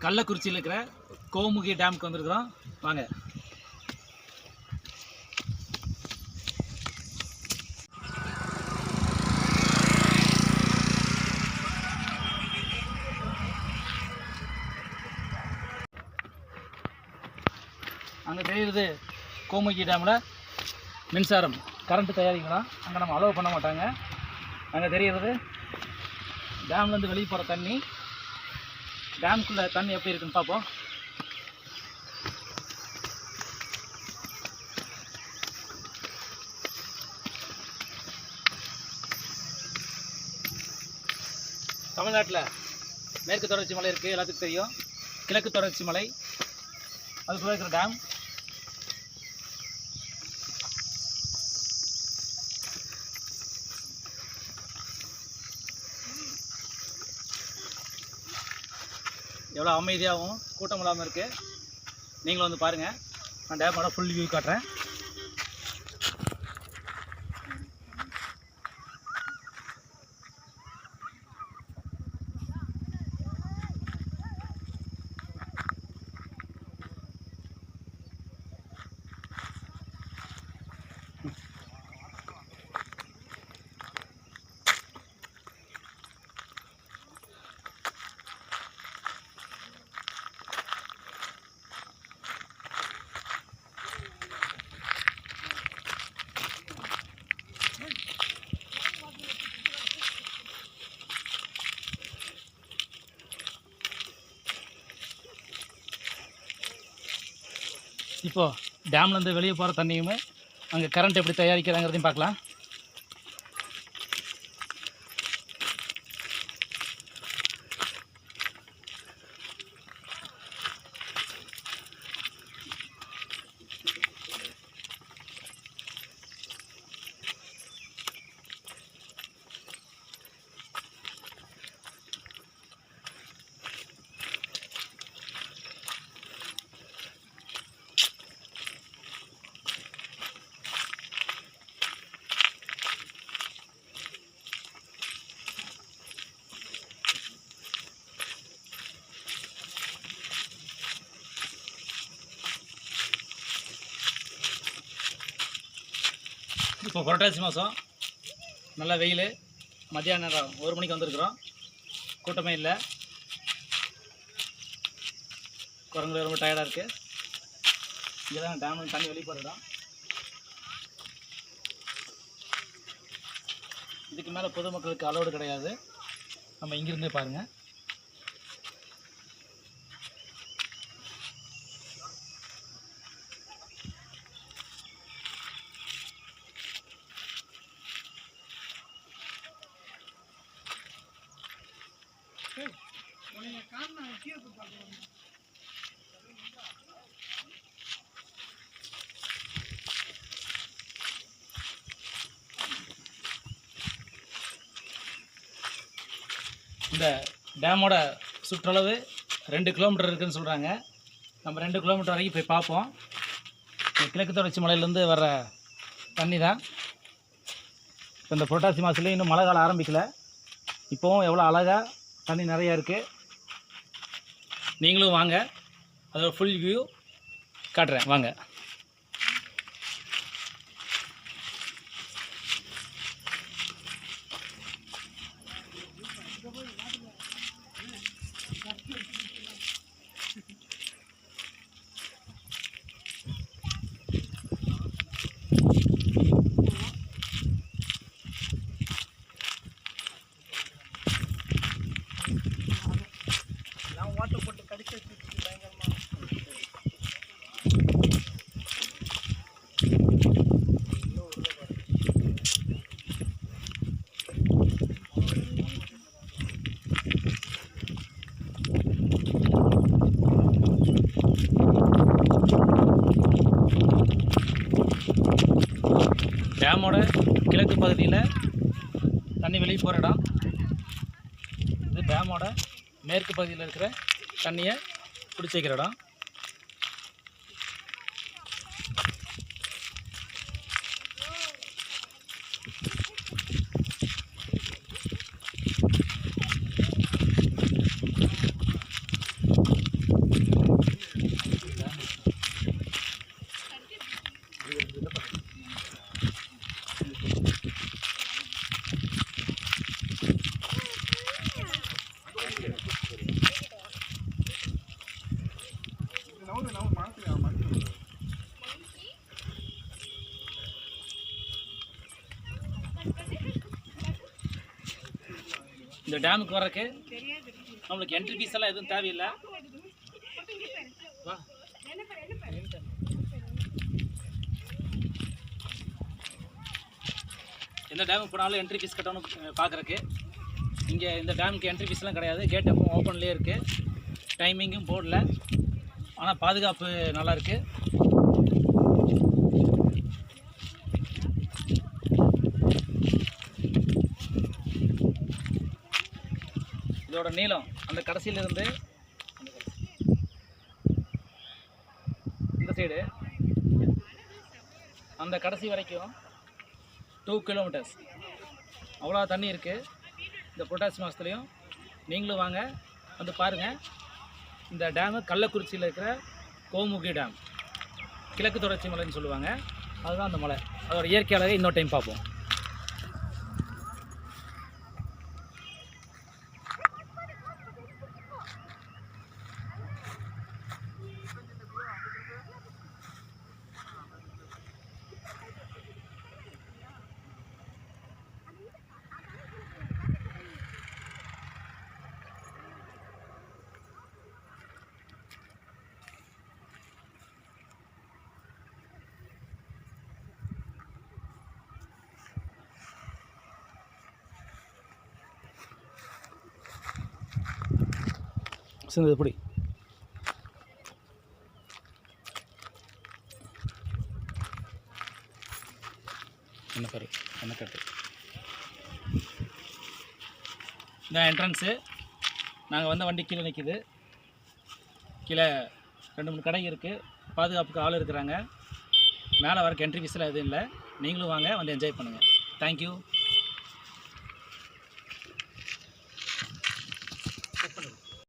கள்ளக்குறிச்சியில் இருக்கிற கோமுகி டேமுக்கு வந்திருக்கிறோம். வாங்க. அங்கே தெரியுறது கோமுகி டேமில் மின்சாரம் கரண்ட்டு தயாரிக்கலாம். அங்கே நம்ம அலோவ் பண்ண மாட்டாங்க. அங்கே தெரிகிறது டேம்லேருந்து வெளியே போகிற தண்ணி. டேமுக்குள்ளே தண்ணி எப்படி இருக்குன்னு பார்ப்போம். தமிழ்நாட்டில் மேற்கு தொடர்ச்சி மலை இருக்குது, எல்லாத்துக்கும் தெரியும். கிழக்கு தொடர்ச்சி மலை, அதுக்குள்ளே இருக்கிற டேம். எவ்வளோ அமைதியாகவும் கூட்டம் இல்லாமல் இருக்குது. நீங்களும் வந்து பாருங்கள். நான் டேமோட ஃபுல் வியூ காட்டுறேன். இப்போது டேம்லேருந்து வெளியே போகிற தண்ணியுமே அங்கே கரண்ட் எப்படி தயாரிக்கிறாங்கிறதையும் பார்க்கலாம். இப்போ புரட்டாசி மாதம், நல்ல வெயில். மத்தியான நேரம் 1 மணிக்கு வந்திருக்கிறோம். கூட்டமே இல்லை. குரங்கு ரொம்ப டயர்டாக இருக்குது. இங்கே தான் டேம் தண்ணி வெளியே போகிற இடம். இதுக்கு மேலே பொதுமக்களுக்கு அலோடு கிடையாது. நம்ம இங்கிருந்தே பாருங்கள். இந்த டேமோட சுற்றளவு 2 கிலோமீட்டர் இருக்குதுன்னு சொல்கிறாங்க. நம்ம 2 கிலோமீட்டர் வரைக்கும் போய் பார்ப்போம். கிழக்கு தொடர்ச்சி மலையிலேருந்து வர்ற தண்ணி தான். இப்போ இந்த புரட்டாசி மாதத்துலேயும் இன்னும் மழை காலம் ஆரம்பிக்கலை. இப்போவும் எவ்வளோ அழகாக தண்ணி நிறையா இருக்குது. நீங்களும் வாங்க, அதோட ஃபுல் வியூ காட்டுறேன். வாங்க. வாட்டர் போட்டு கடிச்சு வச்சு பயங்கரமாக. டேமோட கிழக்கு பகுதியில் தண்ணி வெளியே போகிற இடம் இது. டேமோட மேற்கு பகுதியில் இருக்கிற தண்ணியை பிடிச்சி வைக்கிற இடம். இந்த டேமுக்கு வர்றதுக்கு நம்மளுக்கு என்ட்ரி ஃபீஸ் எல்லாம் எதுவும் தேவையில்லை. வா எந்த டேமுக்கு போனாலும் என்ட்ரி ஃபீஸ் கட்டணும் பார்க்குறக்கு. இங்கே இந்த டேமுக்கு என்ட்ரி ஃபீஸ்லாம் கிடையாது. கேட் எப்போ ஓப்பன்லேயே இருக்குது. டைமிங்கும் போர்டில். ஆனால் பாதுகாப்பு நல்லாயிருக்கு. இதோட நீளம் அந்த கடைசியிலிருந்து இந்த சைடு அந்த கடைசி வரைக்கும் 2 கிலோமீட்டர்ஸ். அவ்வளோ தண்ணி இருக்குது இந்த புரட்டாசி மாதத்துலேயும். நீங்களும் வாங்க வந்து பாருங்கள். இந்த டேமு கள்ளக்குறிச்சியில் இருக்கிற கோமுகி டேம், கிழக்கு தொடர்ச்சி மலைன்னு சொல்லுவாங்க. அதுதான் அந்த மலை. அதோட இயற்கை அழகை இன்னொரு டைம் பார்ப்போம். சின்னது எப்படி என்ன பாரு என்ன கட்டு. இந்த என்ட்ரன்ஸு. நாங்கள் வந்த வண்டி கீழே நிற்கிது. கீழே 2-3 கடை இருக்குது. பாதுகாப்புக்கு ஆள் இருக்கிறாங்க. மேலே வரக்கு என்ட்ரி ஃபீஸில் எதுவும் இல்லை. நீங்களும் வாங்க வந்து என்ஜாய் பண்ணுங்கள். தேங்க்யூ.